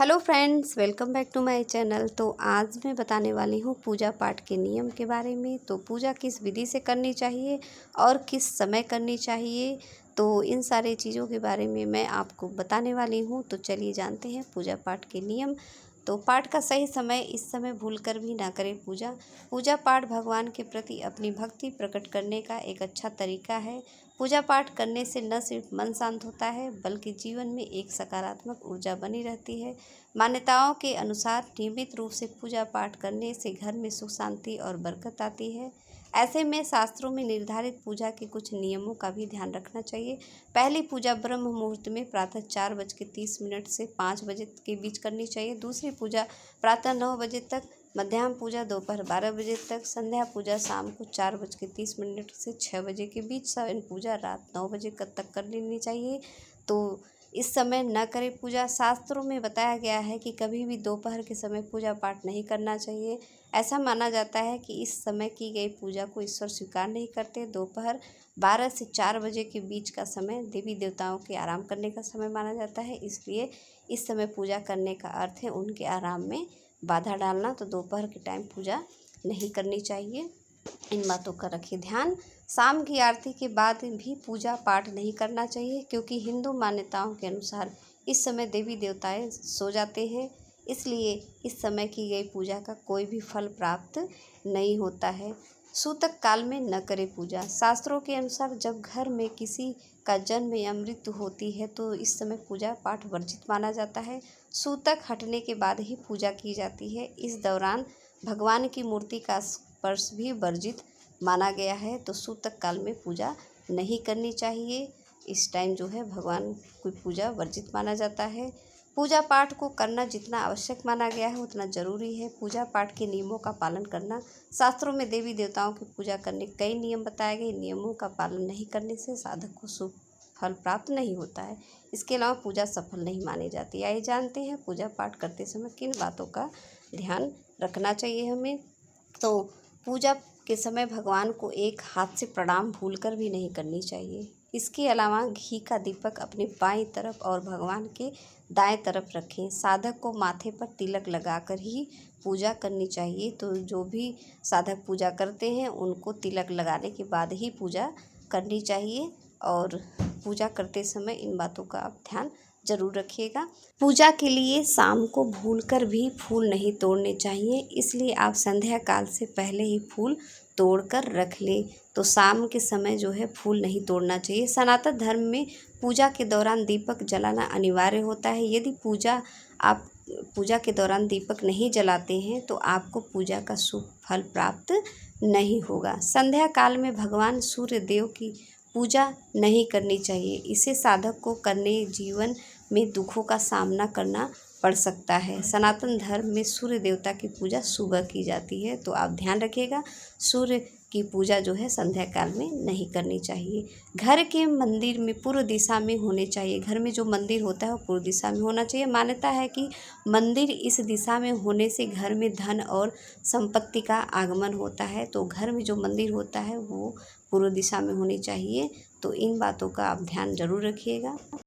Hello friends, welcome back to my channel. तो आज मैं बताने वाली हूँ पूजा पाठ के नियम के बारे में। तो पूजा किस विधि से करनी चाहिए और किस समय करनी चाहिए, तो इन सारी चीज़ों के बारे में मैं आपको बताने वाली हूँ। तो चलिए जानते हैं पूजा पाठ के नियम। तो पाठ का सही समय, इस समय भूलकर भी ना करें पूजा। पूजा पाठ भगवान के प्रति अपनी भक्ति प्रकट करने का एक अच्छा तरीका है। पूजा पाठ करने से न सिर्फ मन शांत होता है, बल्कि जीवन में एक सकारात्मक ऊर्जा बनी रहती है। मान्यताओं के अनुसार नियमित रूप से पूजा पाठ करने से घर में सुख शांति और बरकत आती है। ऐसे में शास्त्रों में निर्धारित पूजा के कुछ नियमों का भी ध्यान रखना चाहिए। पहली पूजा ब्रह्म मुहूर्त में प्रातः 4:30 से 5 बजे के बीच करनी चाहिए। दूसरी पूजा प्रातः 9 बजे तक, मध्याह्न पूजा दोपहर 12 बजे तक, संध्या पूजा शाम को 4:30 से 6 बजे के बीच, शयन पूजा रात 9 बजे तक कर लेनी चाहिए। तो इस समय न करें पूजा। शास्त्रों में बताया गया है कि कभी भी दोपहर के समय पूजा पाठ नहीं करना चाहिए। ऐसा माना जाता है कि इस समय की गई पूजा को ईश्वर स्वीकार नहीं करते। दोपहर 12 से 4 बजे के बीच का समय देवी देवताओं के आराम करने का समय माना जाता है, इसलिए इस समय पूजा करने का अर्थ है उनके आराम में बाधा डालना। तो दोपहर के टाइम पूजा नहीं करनी चाहिए। इन बातों का रखिए ध्यान। शाम की आरती के बाद भी पूजा पाठ नहीं करना चाहिए, क्योंकि हिंदू मान्यताओं के अनुसार इस समय देवी देवताएं सो जाते हैं, इसलिए इस समय की गई पूजा का कोई भी फल प्राप्त नहीं होता है। सूतक काल में न करें पूजा। शास्त्रों के अनुसार जब घर में किसी का जन्म या मृत्यु होती है तो इस समय पूजा पाठ वर्जित माना जाता है। सूतक हटने के बाद ही पूजा की जाती है। इस दौरान भगवान की मूर्ति का स्पर्श भी वर्जित माना गया है। तो सूतक काल में पूजा नहीं करनी चाहिए। इस टाइम जो है भगवान की पूजा वर्जित माना जाता है। पूजा पाठ को करना जितना आवश्यक माना गया है उतना ज़रूरी है। पूजा पाठ के नियमों का पालन करना। शास्त्रों में देवी देवताओं की पूजा करने कई नियम बताए गए। नियमों का पालन नहीं करने से साधक को शुभ फल प्राप्त नहीं होता है। इसके अलावा पूजा सफल नहीं मानी जाती। आइए जानते हैं पूजा पाठ करते समय किन बातों का ध्यान रखना चाहिए हमें। तो पूजा के समय भगवान को एक हाथ से प्रणाम भूलकर भी नहीं करनी चाहिए। इसके अलावा घी का दीपक अपने बाईं तरफ और भगवान के दाएं तरफ रखें। साधक को माथे पर तिलक लगाकर ही पूजा करनी चाहिए। तो जो भी साधक पूजा करते हैं उनको तिलक लगाने के बाद ही पूजा करनी चाहिए, और पूजा करते समय इन बातों का आप ध्यान जरूर रखिएगा। पूजा के लिए शाम को भूलकर भी फूल नहीं तोड़ने चाहिए, इसलिए आप संध्या काल से पहले ही फूल तोड़कर रख लें। तो शाम के समय जो है फूल नहीं तोड़ना चाहिए। सनातन धर्म में पूजा के दौरान दीपक जलाना अनिवार्य होता है। यदि आप पूजा के दौरान दीपक नहीं जलाते हैं तो आपको पूजा का शुभ फल प्राप्त नहीं होगा। संध्या काल में भगवान सूर्य देव की पूजा नहीं करनी चाहिए। इसे साधक को करने जीवन में दुखों का सामना करना पड़ सकता है। सनातन धर्म में सूर्य देवता की पूजा सुबह की जाती है, तो आप ध्यान रखिएगा सूर्य की पूजा जो है संध्या काल में नहीं करनी चाहिए। घर के मंदिर में पूर्व दिशा में होने चाहिए। घर में जो मंदिर होता है वो पूर्व दिशा में होना चाहिए। मान्यता है कि मंदिर इस दिशा में होने से घर में धन और संपत्ति का आगमन होता है। तो घर में जो मंदिर होता है वो पूर्व दिशा में होनी चाहिए। तो इन बातों का आप ध्यान जरूर रखिएगा।